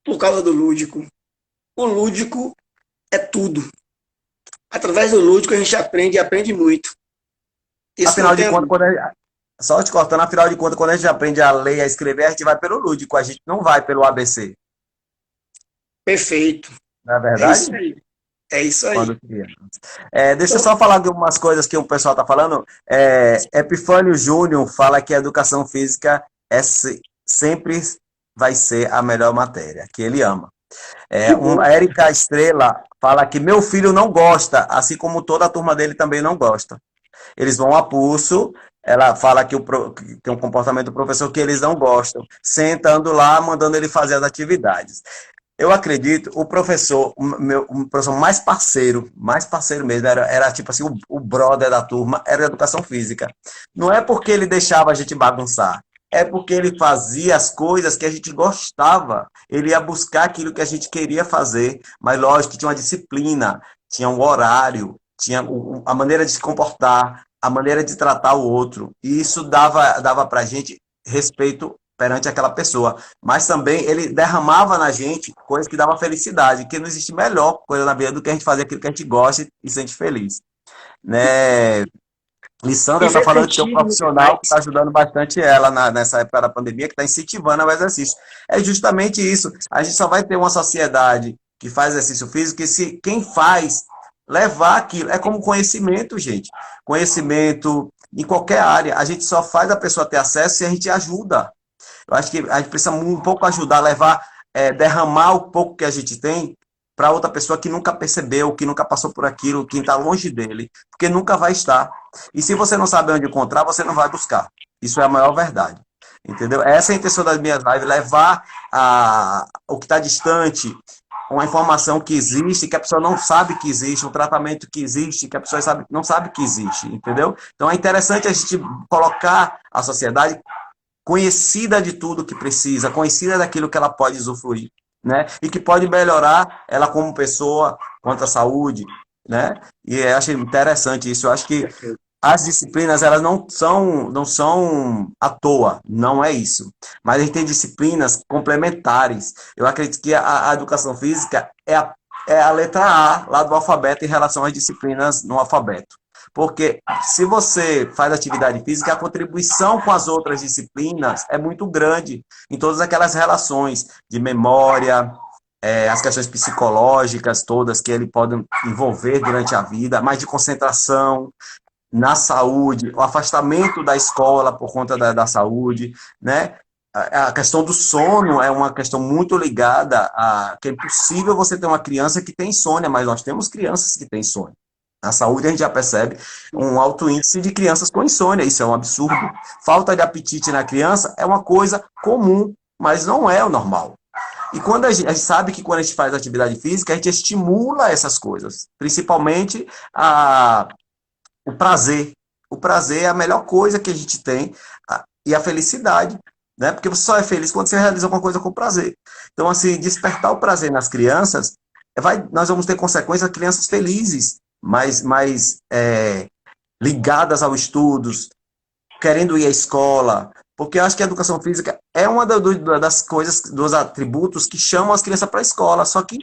por causa do lúdico. O lúdico é tudo. Através do lúdico a gente aprende e aprende muito. Isso não afinal de tem a contas, dúvida. só te cortando, afinal de contas, quando a gente aprende a ler e a escrever, a gente vai pelo lúdico, a gente não vai pelo ABC. Perfeito. Não é É isso verdade? aí. É isso aí. Quando criança. Deixa eu só falar de algumas coisas que o pessoal está falando. Epifânio Júnior fala que a educação física sempre vai ser a melhor matéria, que ele ama. Que bom. A Érica Estrela fala que meu filho não gosta, assim como toda a turma dele também não gosta. Eles vão a pulso, ela fala que tem um comportamento do professor que eles não gostam, sentando lá, mandando ele fazer as atividades. Eu acredito, o professor mais parceiro mesmo, era tipo assim, o brother da turma, era educação física. Não é porque ele deixava a gente bagunçar, é porque ele fazia as coisas que a gente gostava. Ele ia buscar aquilo que a gente queria fazer, mas lógico que tinha uma disciplina, tinha um horário, tinha a maneira de se comportar, a maneira de tratar o outro. E isso dava pra gente respeito perante aquela pessoa, mas também ele derramava na gente coisas que davam felicidade, que não existe melhor coisa na vida do que a gente fazer aquilo que a gente gosta e se sente feliz. Né? E Lissandra está ver falando que tem um sentido no que profissional que faz. está ajudando bastante ela nessa época da pandemia, que está incentivando o exercício. É justamente isso. A gente só vai ter uma sociedade que faz exercício físico se quem faz levar aquilo. É como conhecimento, gente. Conhecimento em qualquer área. A gente só faz a pessoa ter acesso se a gente ajuda. Eu acho que a gente precisa um pouco ajudar, levar, derramar o pouco que a gente tem para outra pessoa que nunca percebeu, que nunca passou por aquilo, que está longe dele, porque nunca vai estar. E se você não sabe onde encontrar, você não vai buscar. Isso é a maior verdade. Entendeu? Essa é a intenção das minhas lives, levar o que está distante, uma informação que existe, que a pessoa não sabe que existe, um tratamento que existe, que a pessoa não sabe que existe, entendeu? Então é interessante a gente colocar a sociedade conhecida de tudo que precisa, conhecida daquilo que ela pode usufruir, né? E que pode melhorar ela como pessoa, quanto à saúde, né? E eu acho interessante isso. Eu acho que Perfeito. as disciplinas, elas não são à toa, não é isso. Mas a gente tem disciplinas complementares. Eu acredito que a educação física é a letra A lá do alfabeto em relação às disciplinas no alfabeto. Porque se você faz atividade física, a contribuição com as outras disciplinas é muito grande em todas aquelas relações de memória, as questões psicológicas todas que ele pode envolver durante a vida, mais de concentração, na saúde, o afastamento da escola por conta da saúde, né? A questão do sono é uma questão muito ligada a que é impossível você ter uma criança que tem insônia, mas nós temos crianças que têm insônia. Na saúde a gente já percebe um alto índice de crianças com insônia, isso é um absurdo. Falta de apetite na criança é uma coisa comum, mas não é o normal. E quando a gente sabe que quando a gente faz atividade física, a gente estimula essas coisas, principalmente o prazer. O prazer é a melhor coisa que a gente tem e a felicidade, né? Porque você só é feliz quando você realiza alguma coisa com prazer. Então, assim, despertar o prazer nas crianças, nós vamos ter consequências, crianças felizes, mais ligadas aos estudos, querendo ir à escola, porque eu acho que a educação física é uma das coisas, dos atributos que chamam as crianças para a escola, só que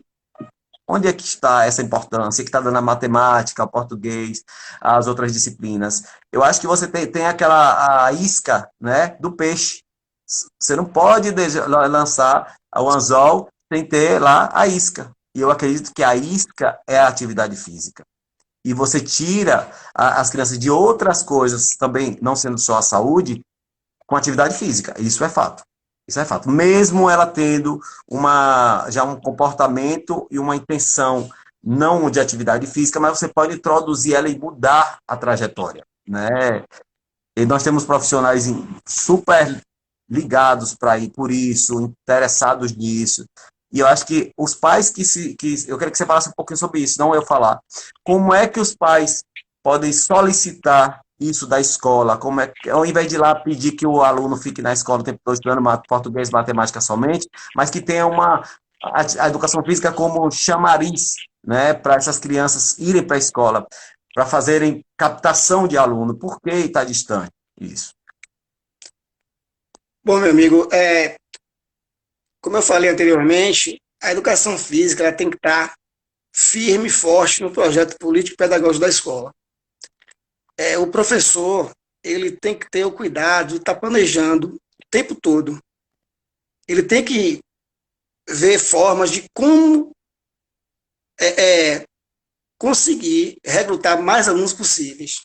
onde é que está essa importância que está dando a matemática, o português, as outras disciplinas? Eu acho que você tem aquela a isca, né, do peixe. Você não pode lançar o anzol sem ter lá a isca. E eu acredito que a isca é a atividade física. E você tira as crianças de outras coisas, também não sendo só a saúde, com atividade física. Isso é fato. Isso é fato. Mesmo ela tendo já um comportamento e uma intenção não de atividade física, mas você pode introduzir ela e mudar a trajetória, né? E nós temos profissionais super ligados para ir por isso, interessados nisso. E eu acho que os pais eu queria que você falasse um pouquinho sobre isso, não eu falar. Como é que os pais podem solicitar isso da escola? Como é que, ao invés de ir lá pedir que o aluno fique na escola o tempo todo estudando português e matemática somente, mas que tenha a educação física como chamariz, né, para essas crianças irem para a escola, para fazerem captação de aluno. Por que está distante isso? Bom, meu amigo, como eu falei anteriormente, a educação física ela tem que estar firme e forte no projeto político-pedagógico da escola. O professor ele tem que ter o cuidado de estar planejando o tempo todo. Ele tem que ver formas de como conseguir recrutar mais alunos possíveis.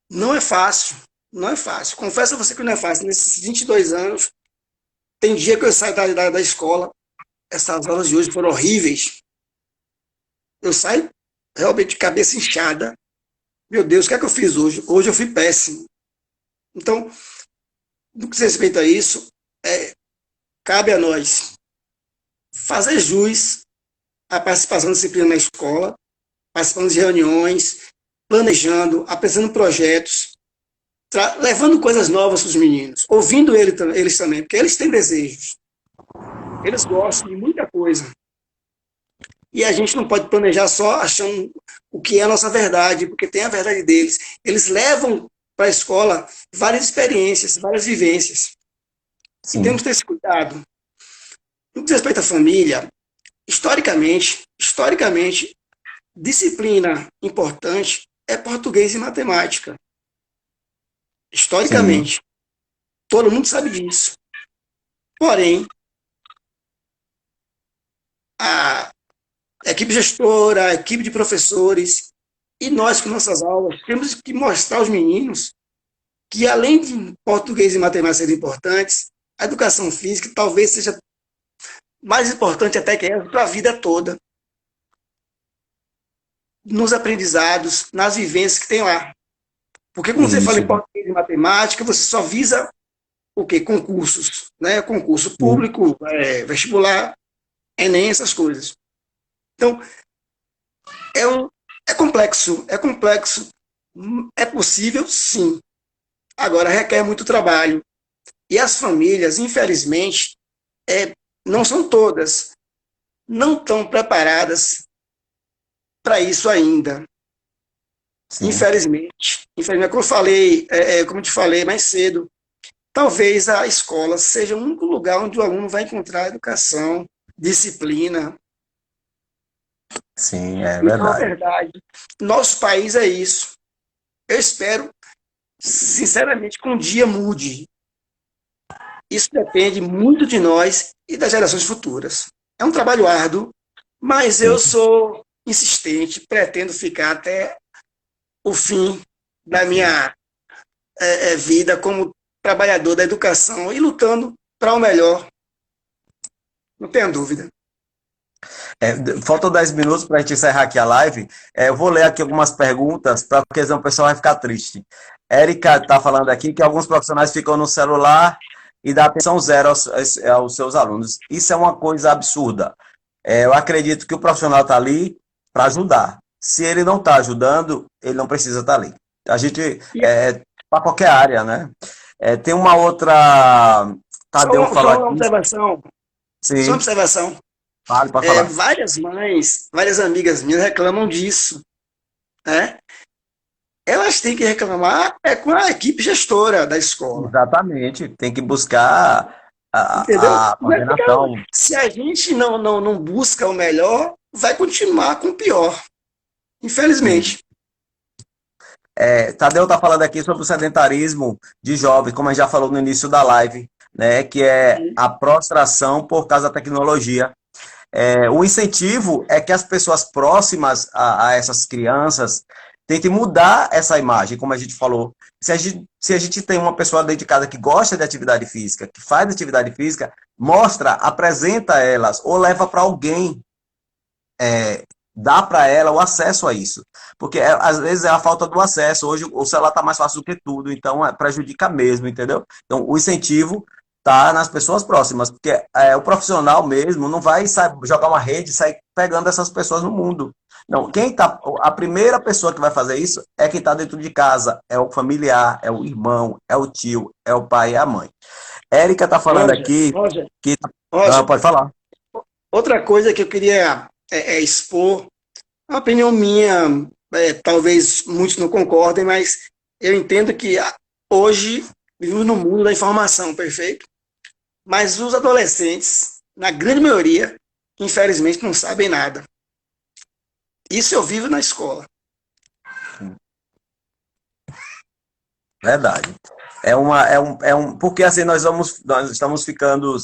Não é fácil, não é fácil. Confesso a você que não é fácil. Nesses 22 anos, tem dia que eu saio da escola, essas aulas de hoje foram horríveis. Eu saio realmente de cabeça inchada. Meu Deus, o que é que eu fiz hoje? Hoje eu fui péssimo. Então, no que se respeita a isso, cabe a nós fazer jus à participação da disciplina na escola, participando de reuniões, planejando, apresentando projetos, levando coisas novas para os meninos, ouvindo eles também, porque eles têm desejos. Eles gostam de muita coisa. E a gente não pode planejar só achando o que é a nossa verdade, porque tem a verdade deles. Eles levam para a escola várias experiências, várias vivências. Sim. E temos que ter esse cuidado. No que diz respeito à família, historicamente, disciplina importante é português e matemática. Historicamente. Sim. Todo mundo sabe disso. Porém, a equipe gestora, a equipe de professores e nós com nossas aulas temos que mostrar aos meninos que além de português e matemática serem importantes, a educação física talvez seja mais importante até que essa para a vida toda. Nos aprendizados, nas vivências que tem lá. Porque quando você fala em português e matemática, você só visa o quê? Concursos, né? Concurso público, vestibular, Enem, essas coisas. Então, é complexo. É possível, sim. Agora, requer muito trabalho. E as famílias, infelizmente, não são todas, não estão preparadas para isso ainda. Sim. Infelizmente, como eu te falei mais cedo, talvez a escola seja o único lugar onde o aluno vai encontrar educação, disciplina. Sim, é verdade. Então, a verdade, nosso país é isso. Eu espero, sinceramente, que um dia mude. Isso depende muito de nós e das gerações futuras. É um trabalho árduo, mas eu sou insistente, pretendo ficar até o fim da minha vida como trabalhador da educação e lutando para o melhor. Não tenha dúvida. Faltam 10 minutos para a gente encerrar aqui a live. Eu vou ler aqui algumas perguntas, porque senão o pessoal vai ficar triste. Érica está falando aqui que alguns profissionais ficam no celular e dá atenção zero aos seus alunos. Isso é uma coisa absurda. Eu acredito que o profissional está ali para ajudar. Se ele não está ajudando, ele não precisa estar ali. A gente, para qualquer área, né? Tem uma outra... Tadeu Só uma observação. Sim. Só uma observação. Vale, pode falar. Várias mães, várias amigas minhas reclamam disso. Né? Elas têm que reclamar com a equipe gestora da escola. Exatamente. Tem que buscar a coordenação. Se a gente não busca o melhor, vai continuar com o pior. Infelizmente. Tadeu está falando aqui sobre o sedentarismo de jovens, como a gente já falou no início da live, né, que é a prostração por causa da tecnologia. O incentivo é que as pessoas próximas a essas crianças tentem mudar essa imagem, como a gente falou. Se a gente tem uma pessoa dentro de casa que gosta de atividade física, que faz atividade física, mostra, apresenta elas, ou leva para alguém, dá para ela o acesso a isso. Porque às vezes é a falta do acesso. Hoje o celular está mais fácil do que tudo, então prejudica mesmo, entendeu? Então o incentivo tá nas pessoas próximas, porque o profissional mesmo não vai jogar uma rede e sair pegando essas pessoas no mundo. Não, a primeira pessoa que vai fazer isso é quem está dentro de casa, é o familiar, é o irmão, é o tio, é o pai e a mãe. Érica está falando Roger, aqui Roger, que. Ah, Roger, pode falar. outra coisa que eu queria expor, uma opinião minha, talvez muitos não concordem, mas eu entendo que hoje vivemos no mundo da informação, perfeito? Mas os adolescentes, na grande maioria, infelizmente não sabem nada. Isso eu vivo na escola. Verdade. Porque assim nós estamos ficando,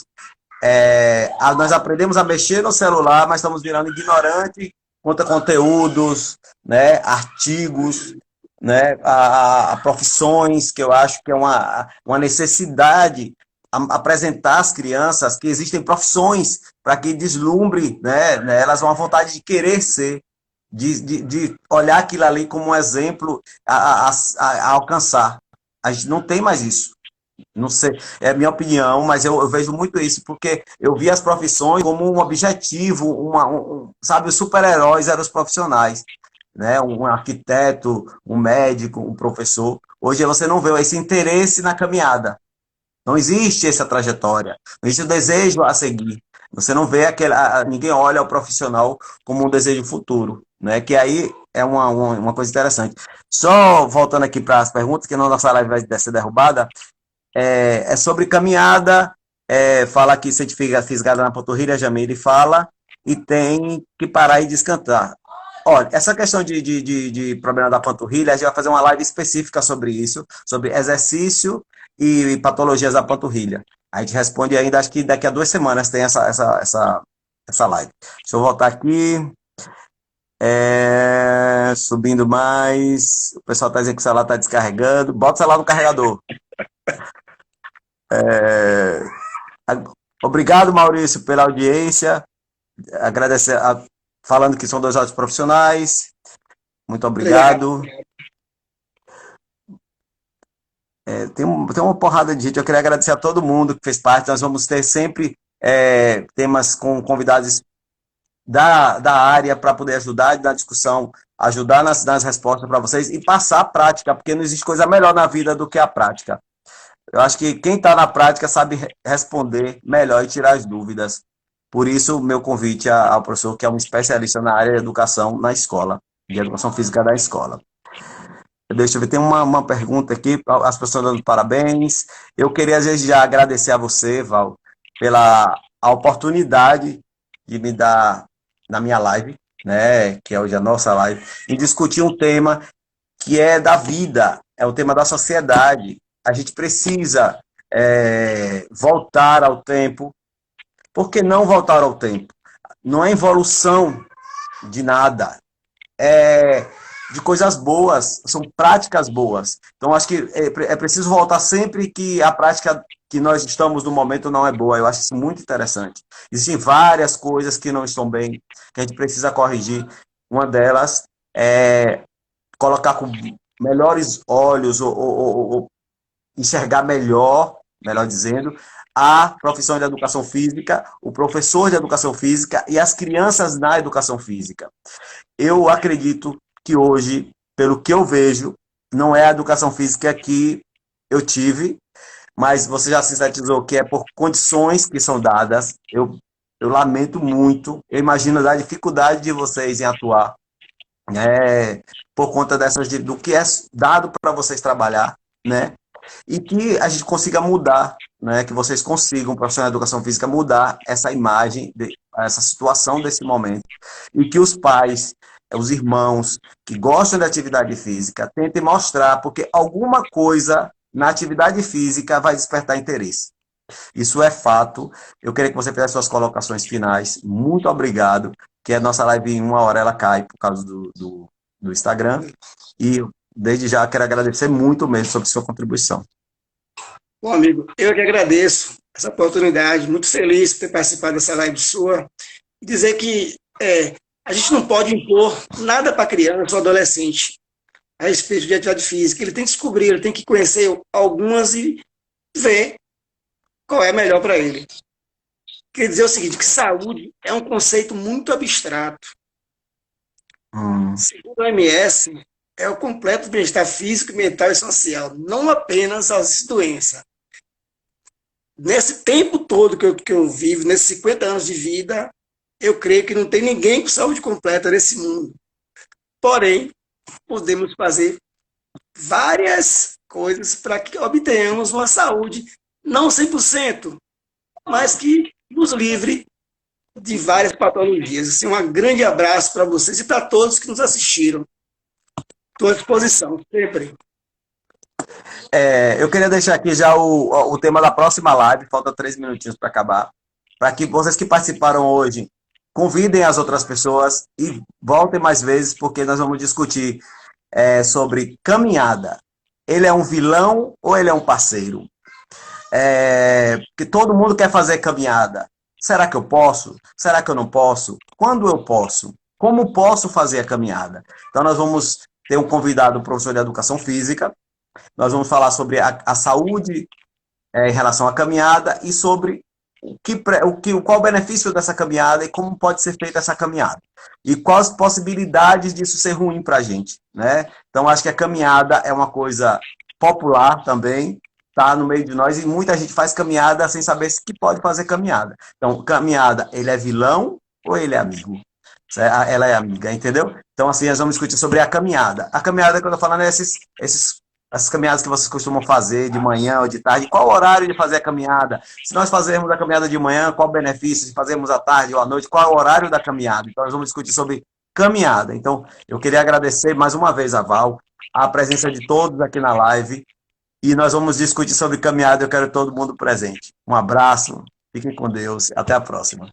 nós aprendemos a mexer no celular, mas estamos virando ignorante quanto a conteúdos, né, artigos, né, a profissões, que eu acho que é uma necessidade apresentar às crianças que existem profissões para que deslumbre, né, elas uma vontade de querer ser, de olhar aquilo ali como um exemplo a alcançar. A gente não tem mais isso. Não sei, é a minha opinião, mas eu vejo muito isso, porque eu vi as profissões como um objetivo, sabe, os super-heróis eram os profissionais, né? Um arquiteto, um médico, um professor. Hoje você não vê esse interesse na caminhada. Não existe essa trajetória, não existe o desejo a seguir. Você não vê ninguém olha o profissional como um desejo futuro, né? Que aí é uma coisa interessante. Só voltando aqui para as perguntas, que não nossa live vai ser derrubada, é sobre caminhada, fala que se a gente fica fisgada na panturrilha, Jamile fala, e tem que parar e descantar. Olha, essa questão de problema da panturrilha, a gente vai fazer uma live específica sobre isso, sobre exercício e patologias da panturrilha. A gente responde ainda, acho que daqui a 2 semanas tem essa live. Deixa eu voltar aqui. Subindo mais. O pessoal está dizendo que o celular está descarregando. Bota o celular no carregador. É, Obrigado, Maurício, pela audiência. Agradecer, falando que são 2 ótimos profissionais. Muito obrigado. Tem uma porrada de gente. Eu queria agradecer a todo mundo que fez parte. Nós vamos ter sempre temas com convidados da área para poder ajudar na discussão, ajudar nas respostas para vocês e passar a prática, porque não existe coisa melhor na vida do que a prática. Eu acho que quem está na prática sabe responder melhor e tirar as dúvidas. Por isso, o meu convite ao professor, que é um especialista na área de educação na escola, de educação física da escola. Deixa eu ver, tem uma pergunta aqui, as pessoas dando parabéns. Eu queria já agradecer a você, Val, pela a oportunidade de me dar na minha live, né, que é hoje a nossa live, e discutir um tema que é da vida, é o tema da sociedade. A gente precisa voltar ao tempo. Por que não voltar ao tempo? Não é evolução de nada, é de coisas boas, são práticas boas. Então, acho que é preciso voltar sempre que a prática que nós estamos no momento não é boa. Eu acho isso muito interessante. Existem várias coisas que não estão bem, que a gente precisa corrigir. Uma delas é colocar com melhores olhos ou enxergar melhor dizendo, a profissão de educação física, o professor de educação física e as crianças na educação física. Eu acredito que hoje, pelo que eu vejo, não é a educação física que eu tive, mas você já sintetizou que é por condições que são dadas. Eu lamento muito, eu imagino da dificuldade de vocês em atuar, por conta do que é dado para vocês trabalhar, né? E que a gente consiga mudar, né? Que vocês consigam, profissional de educação física, mudar essa imagem, essa situação desse momento. E que os pais, os irmãos que gostam de atividade física, tentem mostrar, porque alguma coisa na atividade física vai despertar interesse. Isso é fato. Eu queria que você fizesse suas colocações finais. Muito obrigado, que a nossa live em 1 hora ela cai por causa do Instagram. E desde já quero agradecer muito mesmo sobre sua contribuição. Bom, amigo, eu que agradeço essa oportunidade, muito feliz por ter participado dessa live sua, e dizer que a gente não pode impor nada para criança ou adolescente a respeito de atividade física. Ele tem que descobrir, ele tem que conhecer algumas e ver qual é melhor para ele. Quer dizer o seguinte, que saúde é um conceito muito abstrato. Segundo a OMS, é o completo bem-estar físico e mental essencial, não apenas às doenças. Nesse tempo todo que eu vivo, nesses 50 anos de vida, eu creio que não tem ninguém com saúde completa nesse mundo. Porém, podemos fazer várias coisas para que obtenhamos uma saúde, não 100%, mas que nos livre de várias patologias. Assim, um grande abraço para vocês e para todos que nos assistiram. Estou à disposição, sempre. Eu queria deixar aqui já o tema da próxima live, falta 3 minutinhos para acabar, para que vocês que participaram hoje convidem as outras pessoas e voltem mais vezes, porque nós vamos discutir sobre caminhada. Ele é um vilão ou ele é um parceiro? Que todo mundo quer fazer caminhada. Será que eu posso? Será que eu não posso? Quando eu posso? Como posso fazer a caminhada? Então nós vamos ter um convidado, um professor de educação física. Nós vamos falar sobre a saúde em relação à caminhada e sobre qual o benefício dessa caminhada e como pode ser feita essa caminhada. E quais possibilidades disso ser ruim para a gente, né? Então, acho que a caminhada é uma coisa popular também, tá no meio de nós, e muita gente faz caminhada sem saber se que pode fazer caminhada. Então, caminhada, ele é vilão ou ele é amigo? Ela é amiga, entendeu? Então, assim, nós vamos discutir sobre a caminhada. A caminhada que eu estou falando é essas caminhadas que vocês costumam fazer de manhã ou de tarde. Qual o horário de fazer a caminhada? Se nós fazermos a caminhada de manhã, qual o benefício? Se fazermos à tarde ou à noite, qual é o horário da caminhada? Então, nós vamos discutir sobre caminhada. Então, eu queria agradecer mais uma vez a Val, a presença de todos aqui na live, e nós vamos discutir sobre caminhada. Eu quero todo mundo presente. Um abraço, fiquem com Deus, até a próxima.